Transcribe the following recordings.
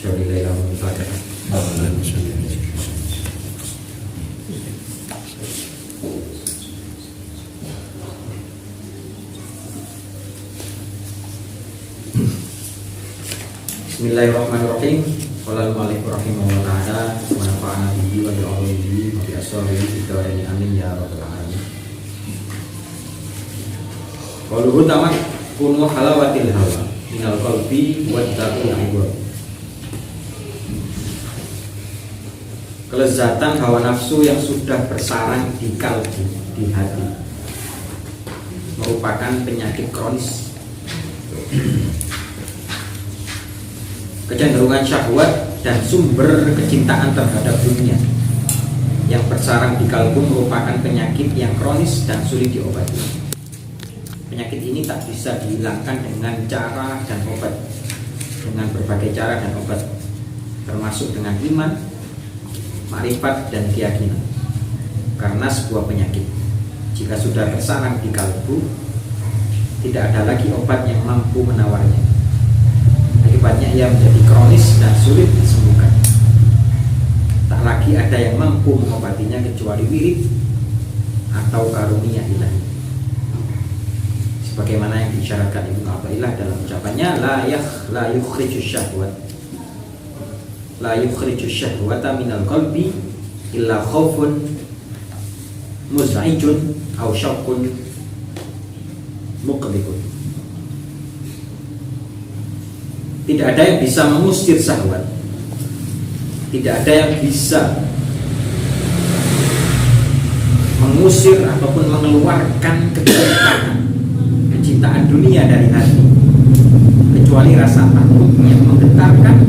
Bismillahirrahmanirrahim. Qala al-mu'allif rahimahullah ta'ala wa nafa'ana bihi wa bi'ulumihi wa bi asraarihi fid dharain amin ya rabbal alamin. Qaluhu tamak kunu halawatil hawa minal qalbi wa dzaqil ibad. Kelezatan hawa nafsu yang sudah bersarang di kalbu, di hati, merupakan penyakit kronis. Kecenderungan syahwat dan sumber kecintaan terhadap dunia yang bersarang di kalbu merupakan penyakit yang kronis dan sulit diobati. Penyakit ini tak bisa dihilangkan dengan cara dan obat, dengan berbagai cara dan obat, termasuk dengan iman, makrifat dan keyakinan. Karena sebuah penyakit, jika sudah bersarang di kalbu, tidak ada lagi obat yang mampu menawarnya. Akibatnya ia menjadi kronis dan sulit disembuhkan. Tak lagi ada yang mampu mengobatinya kecuali wirid atau karunia ilahi. Sebagaimana yang disyaratkan Ibnu Athaillah dalam ucapannya, la yukhrijus syahwata minal qalbi illa khaufun muz'ijun aw syaqqun muqliqun. Tidak ada yang bisa mengusir syahwat, tidak ada yang bisa mengusir ataupun mengeluarkan kecintaan dunia dari hati, kecuali rasa takut yang menggetarkan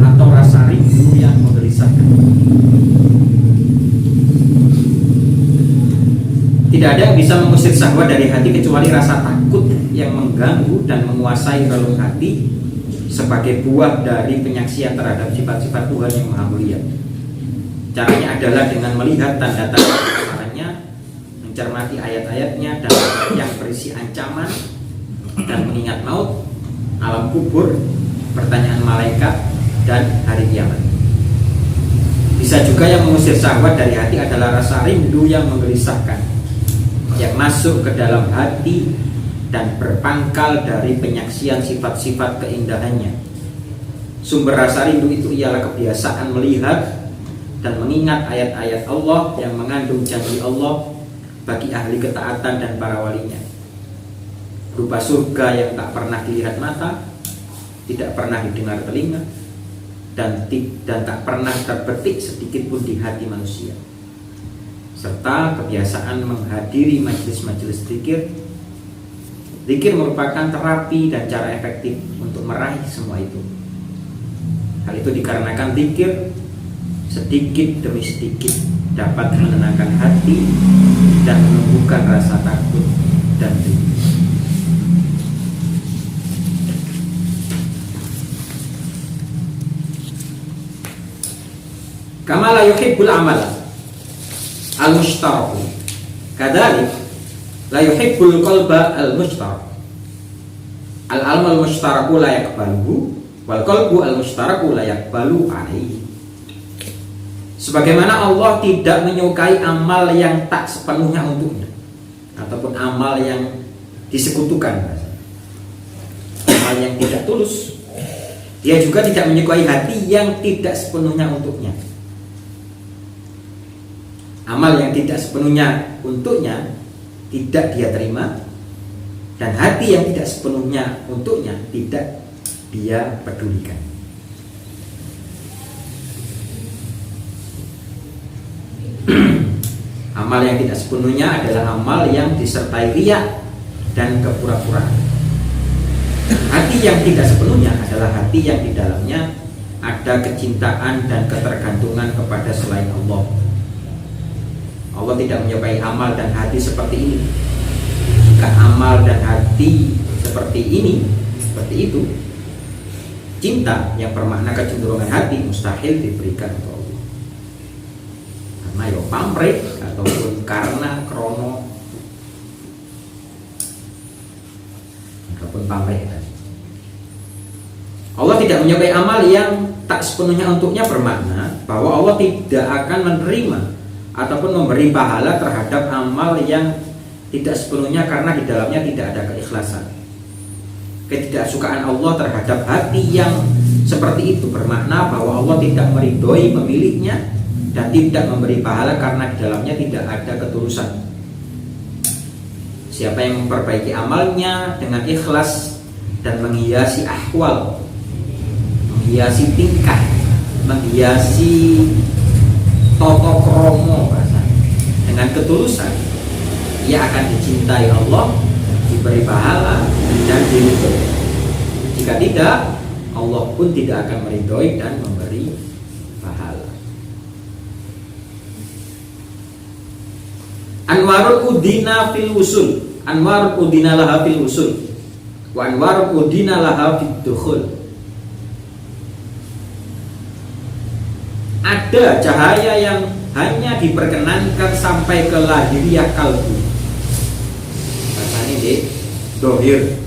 atau rasa rindu yang menggelisahkan. Tidak ada yang bisa mengusir syahwat dari hati kecuali rasa takut yang mengganggu dan menguasai relung hati sebagai buah dari penyaksian terhadap sifat-sifat Tuhan yang Maha Mulia. Caranya adalah dengan melihat tanda-tanda kebesarannya, mencermati ayat-ayatnya dan yang berisi ancaman, dan mengingat maut, alam kubur, pertanyaan malaikat, dan hari kiamat. Bisa juga yang mengusir syahwat dari hati adalah rasa rindu yang menggelisahkan, yang masuk ke dalam hati dan berpangkal dari penyaksian sifat-sifat keindahannya. Sumber rasa rindu itu ialah kebiasaan melihat dan mengingat ayat-ayat Allah yang mengandung janji Allah bagi ahli ketaatan dan para walinya, berupa surga yang tak pernah dilihat mata, tidak pernah didengar telinga, dan tak pernah terbetik sedikit pun di hati manusia, serta kebiasaan menghadiri majelis-majelis zikir. Zikir merupakan terapi dan cara efektif untuk meraih semua itu. Hal itu dikarenakan zikir sedikit demi sedikit dapat menenangkan hati dan menumbuhkan rasa takut dan rindu. Kama la yuhibbul amal al-mushtaraku kadzalik la yuhibbul qalba al-mushtarak. Al-almu al-mushtaraku la yaqbaluhu wal qalbu al-mushtaraku la yaqbalu alaihi. Sebagaimana Allah tidak menyukai amal yang tak sepenuhnya untuknya, ataupun amal yang disekutukan, amal yang tidak tulus, Dia juga tidak menyukai hati yang tidak sepenuhnya untuknya. Amal yang tidak sepenuhnya untuknya tidak Dia terima, dan hati yang tidak sepenuhnya untuknya tidak Dia pedulikan. Amal yang tidak sepenuhnya adalah amal yang disertai riya dan kepura-puraan. Hati yang tidak sepenuhnya adalah hati yang di dalamnya ada kecintaan dan ketergantungan kepada selain Allah. Allah tidak menyukai amal dan hati seperti ini. Jika amal dan hati seperti ini, seperti itu, cinta yang bermakna kecenderungan hati mustahil diberikan untuk Allah. Karena ya pamrih ataupun karena krono ataupun pamrih tadi. Allah tidak menyukai amal yang tak sepenuhnya untuknya bermakna bahwa Allah tidak akan menerima ataupun memberi pahala terhadap amal yang tidak sepenuhnya karena di dalamnya tidak ada keikhlasan. Ketidaksukaan Allah terhadap hati yang seperti itu bermakna bahwa Allah tidak meridhoi pemiliknya dan tidak memberi pahala karena di dalamnya tidak ada ketulusan. Siapa yang memperbaiki amalnya dengan ikhlas dan menghiasi ahwal, menghiasi tingkah, menghiasi toto kromo dengan ketulusan, ia akan dicintai Allah, diberi pahala dan diridhoi. Jika tidak, Allah pun tidak akan meridhoi dan memberi pahala. Anwarul udina fil usul, anwarul udina laha fil usul, wa anwarul udina laha fid dukhul. Ada cahaya yang hanya diperkenankan sampai ke lahiriah kalbu. Bahasanya di dohir,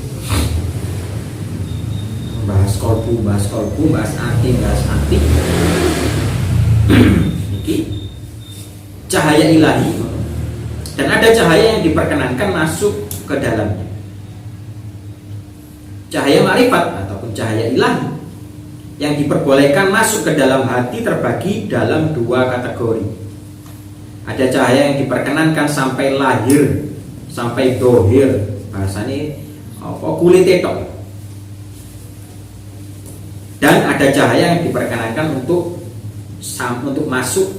bahas kolbu, bahas ati. Ini cahaya ilahi. Dan ada cahaya yang diperkenankan masuk ke dalamnya. Cahaya ma'rifat ataupun cahaya ilahi yang diperbolehkan masuk ke dalam hati terbagi dalam dua kategori. Ada cahaya yang diperkenankan sampai lahir, sampai dohir, bahasanya kulit etok. Dan ada cahaya yang diperkenankan untuk masuk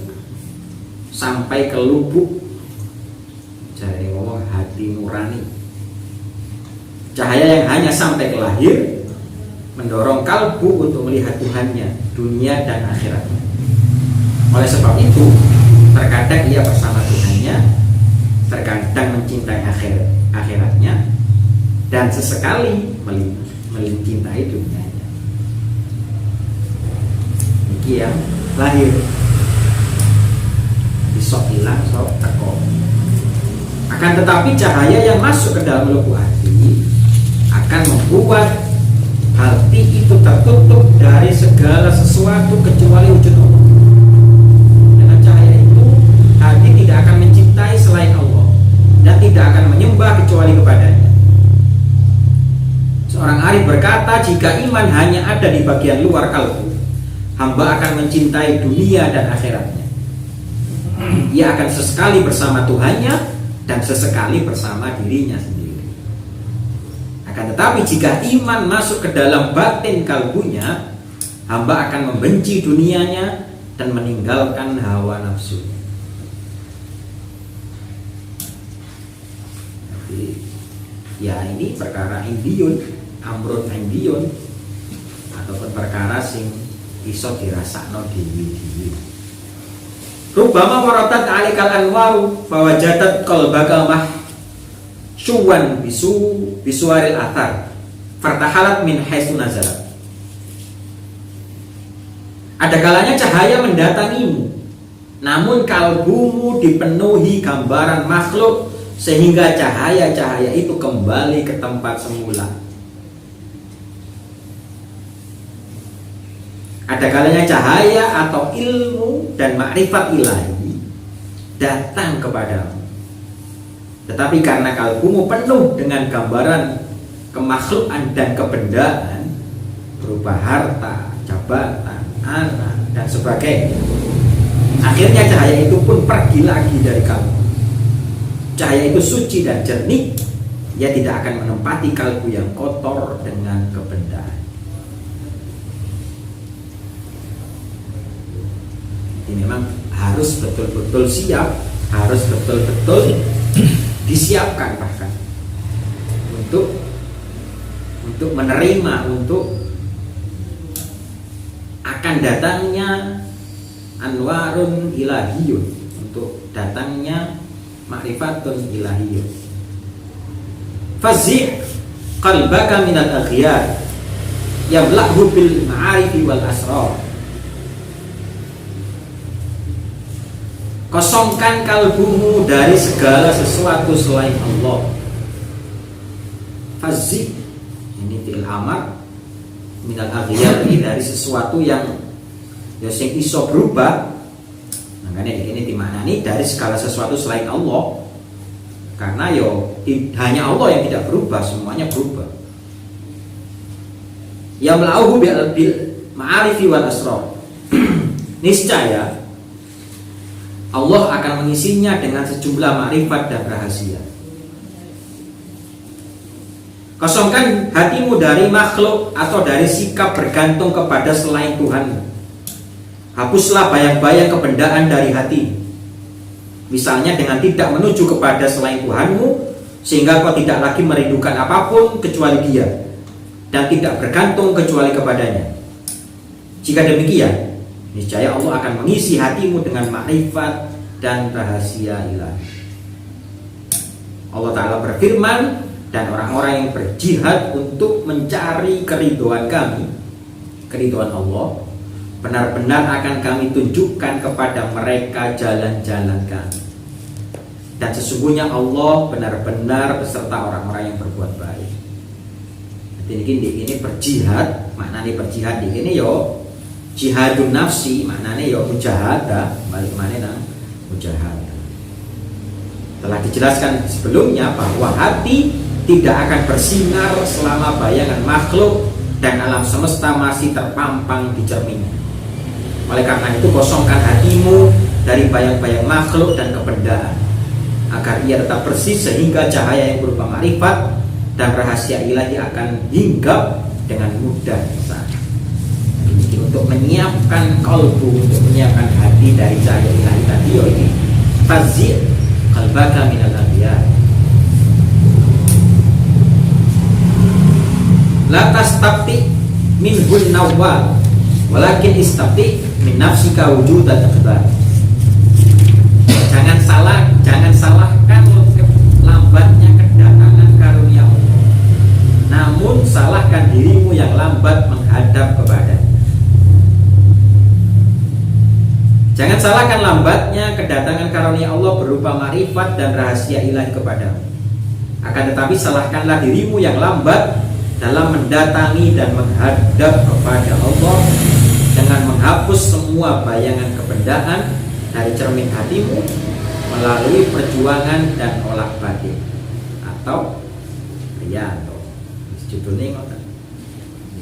sampai ke lubuk, jadi ngomong hati nurani. Cahaya yang hanya sampai ke lahir, mendorong kalbu untuk melihat Tuhannya, dunia dan akhiratnya. Oleh sebab itu, terkadang ia bersama Tuhannya, terkadang mencintai akhiratnya, dan sesekali mencintai dunianya. Ini yang lahir, besok hilang, sok teko. Akan tetapi cahaya yang masuk ke dalam lubuk hati akan membuat hati itu tertutup dari segala sesuatu kecuali wujud Allah. Dengan cahaya itu, hati tidak akan mencintai selain Allah dan tidak akan menyembah kecuali kepadanya. Seorang arif berkata, jika iman hanya ada di bagian luar kalbu, hamba akan mencintai dunia dan akhiratnya. Ia akan sesekali bersama Tuhannya dan sesekali bersama dirinya sendiri. Akan tetapi jika iman masuk ke dalam batin kalbunya, hamba akan membenci dunianya dan meninggalkan hawa nafsu. Jadi, ya ini perkara indiyun, amrun indiyun, ataupun perkara sing iso dirasakno dhewe-dhewe. Rubama waradat alikal anwaru fawajadat qalbaka mahsyuwan bisuaril athar fartahalat min haitsu nazalat. Ada kalanya cahaya mendatangimu, namun kalbumu dipenuhi gambaran makhluk sehingga cahaya-cahaya itu kembali ke tempat semula. Ada kalanya cahaya atau ilmu dan makrifat ilahi datang kepadamu, tetapi karena kalbumu penuh dengan gambaran kemakhlukan dan kebendaan berupa harta, jabatan, anak dan sebagainya, akhirnya cahaya itu pun pergi lagi dari kalbu. Cahaya itu suci dan jernih, ia tidak akan menempati kalbu yang kotor dengan kebendaan. Ini memang harus betul-betul siap, harus betul-betul disiapkan bahkan untuk menerima, untuk akan datangnya anwarun ilahiyun, untuk datangnya ma'rifatun ilahiyun. Fazi' qalbaka minal aghyar yamla'hu bil ma'arifi wal asrar. Kosongkan kalbumu dari segala sesuatu selain Allah. Fazi' ini fi'il amar minal aghyar ini dari sesuatu yang ya sing iso berubah. Makanya ini dimaknani dari segala sesuatu selain Allah. Karena yo hanya Allah yang tidak berubah, semuanya berubah. Ya melauhu bil ma'arifi wal asrar. Niscaya Allah akan mengisinya dengan sejumlah makrifat dan rahasia. Kosongkan hatimu dari makhluk atau dari sikap bergantung kepada selain Tuhan. Hapuslah bayang-bayang kebendaan dari hati. Misalnya dengan tidak menuju kepada selain Tuhanmu, sehingga kau tidak lagi merindukan apapun kecuali Dia, dan tidak bergantung kecuali kepadanya. Jika demikian, niscaya Allah akan mengisi hatimu dengan makrifat dan rahasia ilahi. Allah Ta'ala berfirman, dan orang-orang yang berjihad untuk mencari keridhaan kami, keridhaan Allah, benar-benar akan kami tunjukkan kepada mereka jalan-jalan kami. Dan sesungguhnya Allah benar-benar beserta orang-orang yang berbuat baik. Ini berjihad, maknanya berjihad di sini yo jihadun nafsi, maknanya yo mujahadah, balik mana nang mujahadah. Telah dijelaskan sebelumnya bahwa hati tidak akan bersinar selama bayangan makhluk dan alam semesta masih terpampang di cerminnya. Oleh karena itu, kosongkan hatimu dari bayang-bayang makhluk dan kebendaan, agar ia tetap bersih sehingga cahaya yang berupa makrifat dan rahasia ilahi akan hinggap dengan mudah sana. Ini untuk menyiapkan kalbu, untuk menyiapkan hati dari cahaya ilahi tadi, ini fazil qalbaka minal anbiya. La tastabti minhun nawwal walakin istabti min nafsika wujudan akbar. Jangan salahkan lambatnya kedatangan karunia Allah, namun salahkan dirimu yang lambat menghadap kepada. Jangan salahkan lambatnya kedatangan karunia Allah berupa makrifat dan rahasia ilahi kepadamu. Akan tetapi salahkanlah dirimu yang lambat dalam mendatangi dan menghadap kepada Allah dengan menghapus semua bayangan kebendaan dari cermin hatimu melalui perjuangan dan olah batin atau ya atau judulnya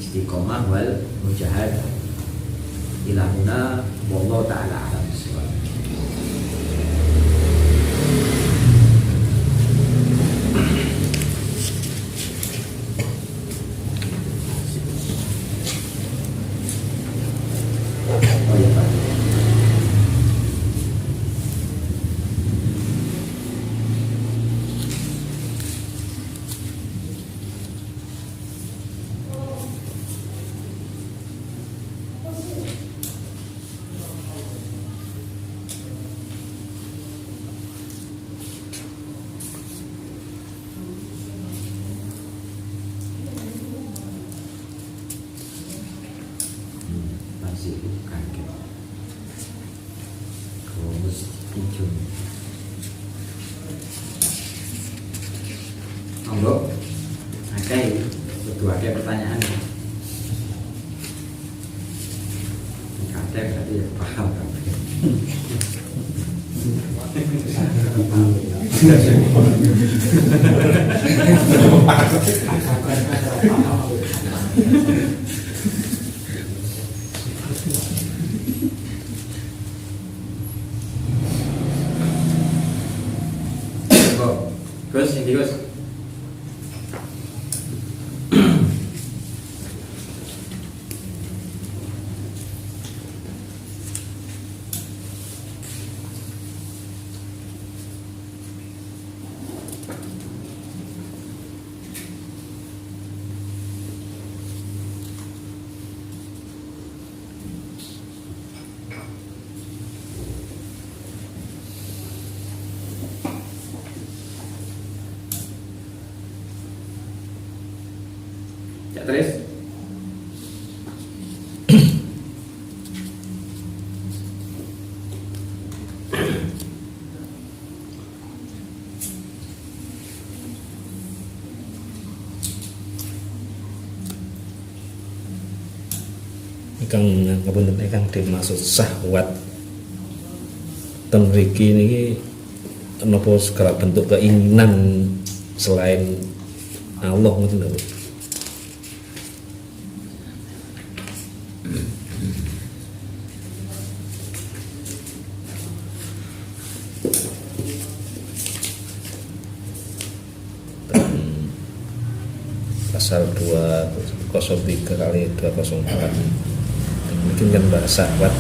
istiqomah wal mujahadah ilahuna wallahu ta'ala alam bisawab. Monggo, akeh kudu akeh pertanyaan. Akeh berarti ya paham kan. Gus, ini Gus. Ya, terus Kang ngapunten Kang dimaksud syahwat ten mriki niki napa segala bentuk keinginan selain Allah ngoten lho. Pasal 203 kali 204 mungkin kan bahasa syahwat.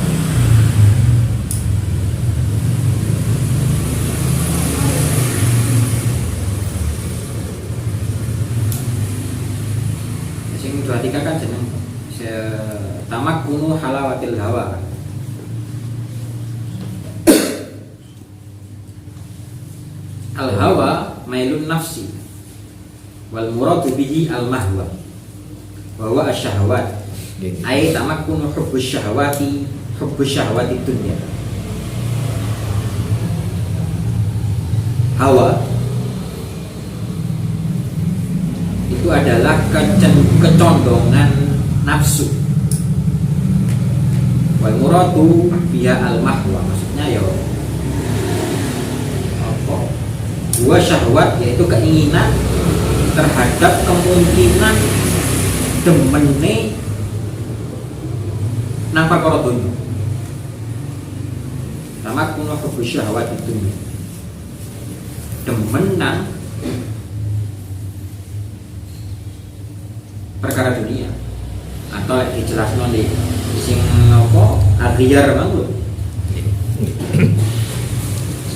Sing 23 kan jeneng tamakkunu halawatil hawa. Al hawa mailun nafsi wal muradu bihi al mahwa wa huwa asyahawat ay tamakkunu hubbus syahawati dunya. Hawa itu adalah kecondongan nafsu. Wal muradu biha al mahwa, maksudnya ya apa? Dua syahwat yaitu keinginan terhadap kemungkinan demene nang perkara dunya. Sama kuno hubbus syahwat itu demen nang perkara dunia atau dijelasno di sing apa akhir mangko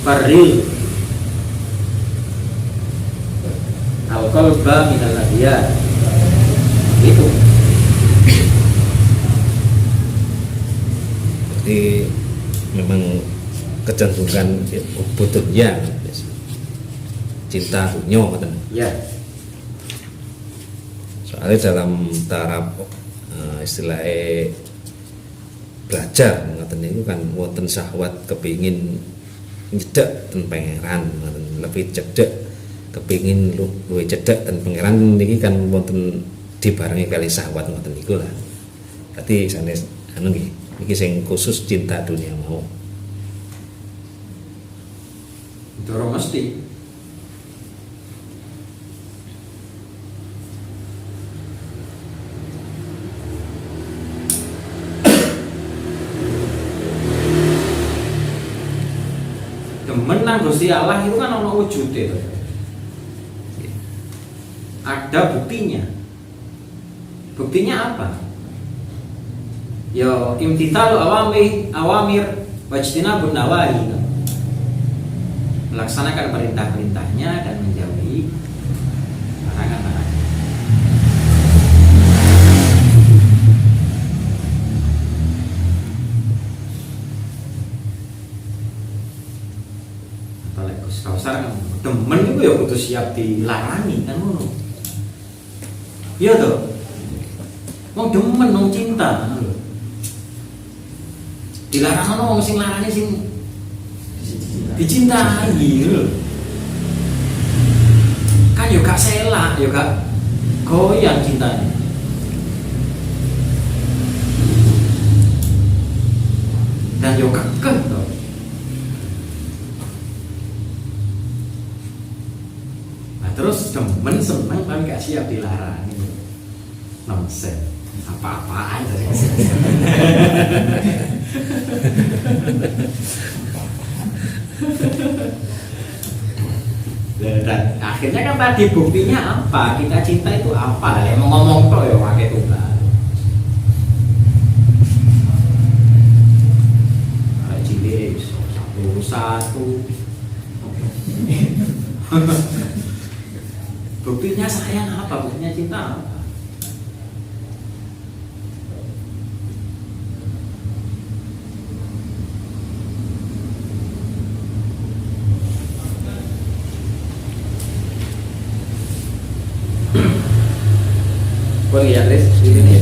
paril al-qalba minal ladiyat itu. Jadi memang kecenderungan butuhnya cinta dunia ngoten. Ya. Soalnya dalam taraf istilahnya belajar ngoten niku kan wonten syahwat kepingin nyedek ten pangeran ngoten, lebih cedek kepingin luwih cedek ten pangeran niki kan wonten dibarengi kali syahwat ngoten niku lah. Dadi sanes anu nggih, iki sing khusus cinta dunia mau. Dorong mesti. Menang Gusti Allah itu kan ono wujude to. Ada buktinya. Buktinya apa? Ya imtithalu awamir wajtinabun nawahi. Melaksanakan perintah-perintahnya dan menjauhi larangan-larangan. Kausar kan demen itu ya kudu siap dilarangi kan ngono. Iya toh. Wong demen wong cinta. Dilarang wong sing larane sing dicintai lho. Kan yo gak selak, yo gak goyang cintanya. Dan yo kekeh toh. Terus demen seneng tapi gak siap dilarang. Nonsen. Apa-apaan tadi. Dan akhirnya kan tadi buktinya apa? Kita cinta itu apa? Ya mau ngomong toh ya pakai tunggal. Cilik satu. Buktinya sayang apa? Buktinya cinta apa? Boleh ya, Riz? Ini.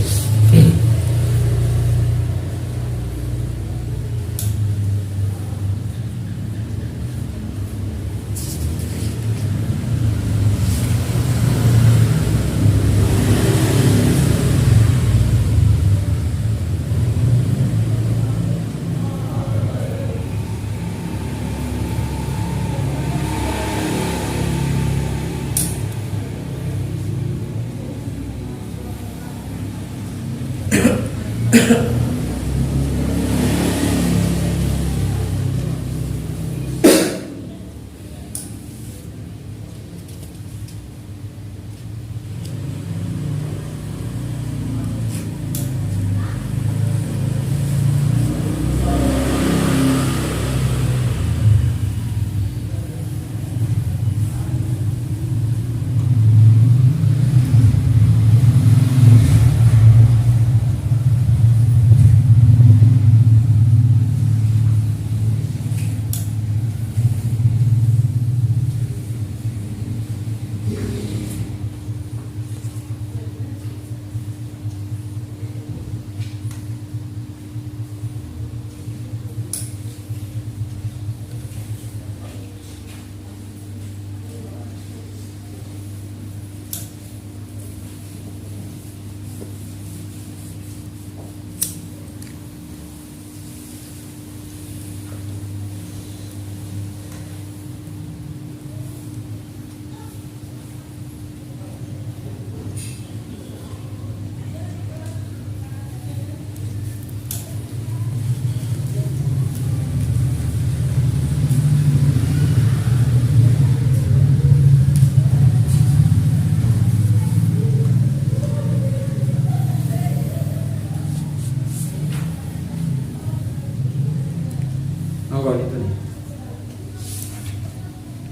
Oh, itu nih.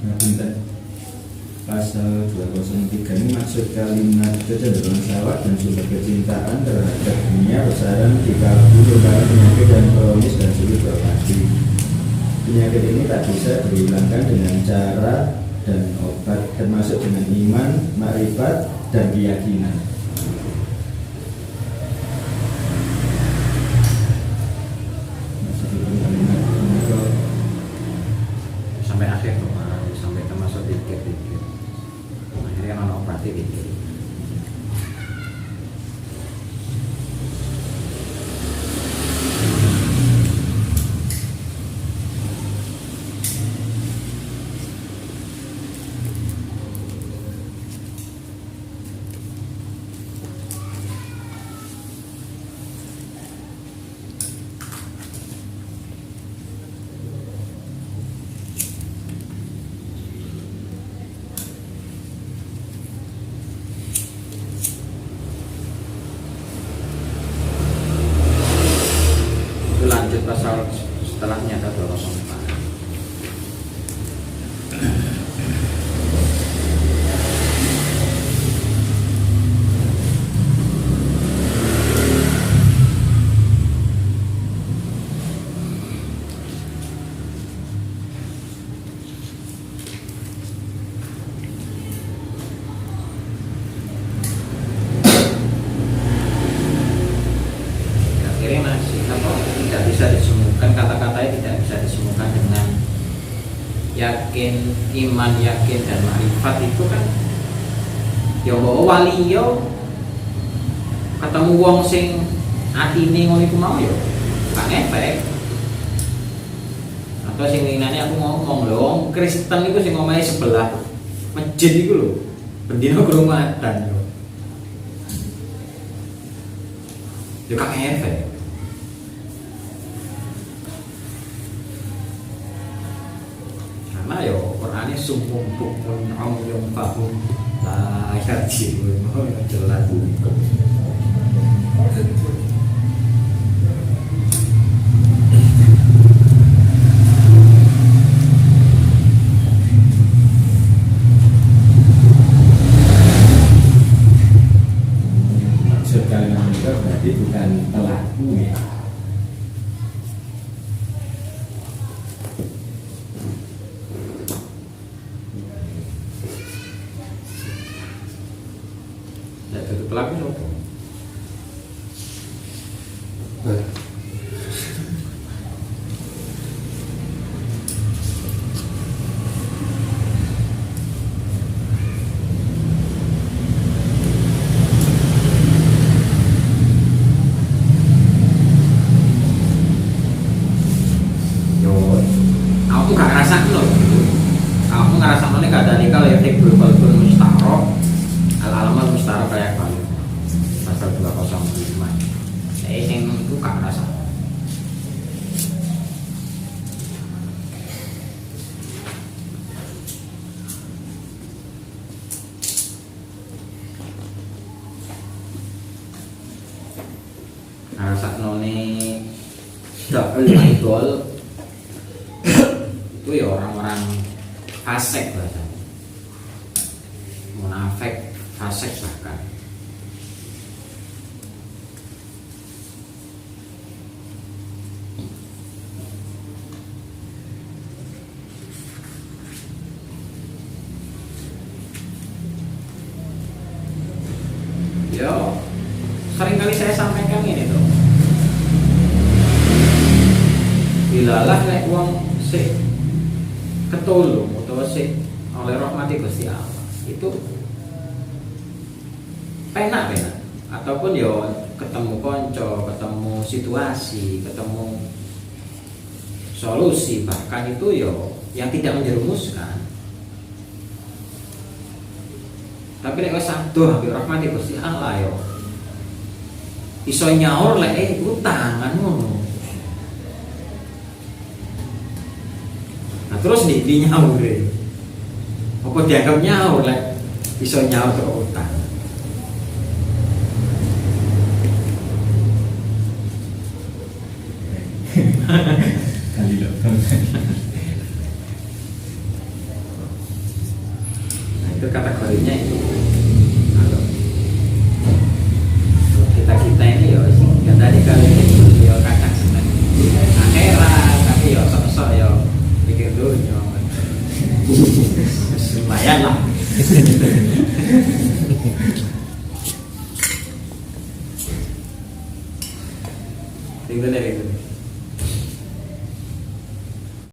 Nah, bentar. Pasal 203 ini maksud kalimat kecenderungan syahwat dan sumber kecintaan terhadap dunia besaran di kalbu merupakan penyakit dan kronis dan sulit berobat. Penyakit ini tak bisa dihilangkan dengan cara dan obat, termasuk dengan iman, makrifat, dan keyakinan. Sampai akhir tuh, sampai termasuk dikit-dikit. Akhirnya kan obatnya dikit. Lanjut pasal setelahnya ada 204. Akhirnya masih tidak bisa disembuhkan, kata-katanya tidak bisa disembuhkan dengan yakin, iman, yakin dan makrifat itu kan ya bawa wali yo ketemu wong sing atine ngono iku mau yo gak efek. Atau sing linane aku ngomong lho wong Kristen iku sing omahe sebelah masjid iku lho bendina krungu adzan yo gak efek. Karena ya Qur'ane sumum bukmun umyum fahum la yarji'un jelas. Maksud kalimat itu berarti bukan pelaku ya. Itu pelaku siapa? Yo, aku gak ngerasain loh. Aku ngerasain ini gak ada nih kalau yang hibur balbul mustaro al alamat mustaro kayak balik pasal 205. Sing buka rasa. Rasa none double idol itu ya orang-orang fasik bahasanya, munafik, fasik bahkan. Yo, seringkali saya sampaikan ini tuh. Bilalah nek wong sik ketulung utawa sik oleh rahmati Gusti Allah itu penak ataupun yo ketemu konco, ketemu situasi, ketemu solusi, bahkan itu yo yang tidak menjerumuskan. Tapi nek wis adoh ambek rahmati Gusti Allah yo iso nyaur lek utang ngono. Nah terus di nyaur apa dianggap nyaur lah bisa nyaur ke utang. Kali loh. Nah itu kategorinya itu. Kalau kita ini ya yang tadi kali ini ya kadang seneng akhirat tapi ya sok-sok ya pikir dunia lumayan lah. Tinggal dari itu.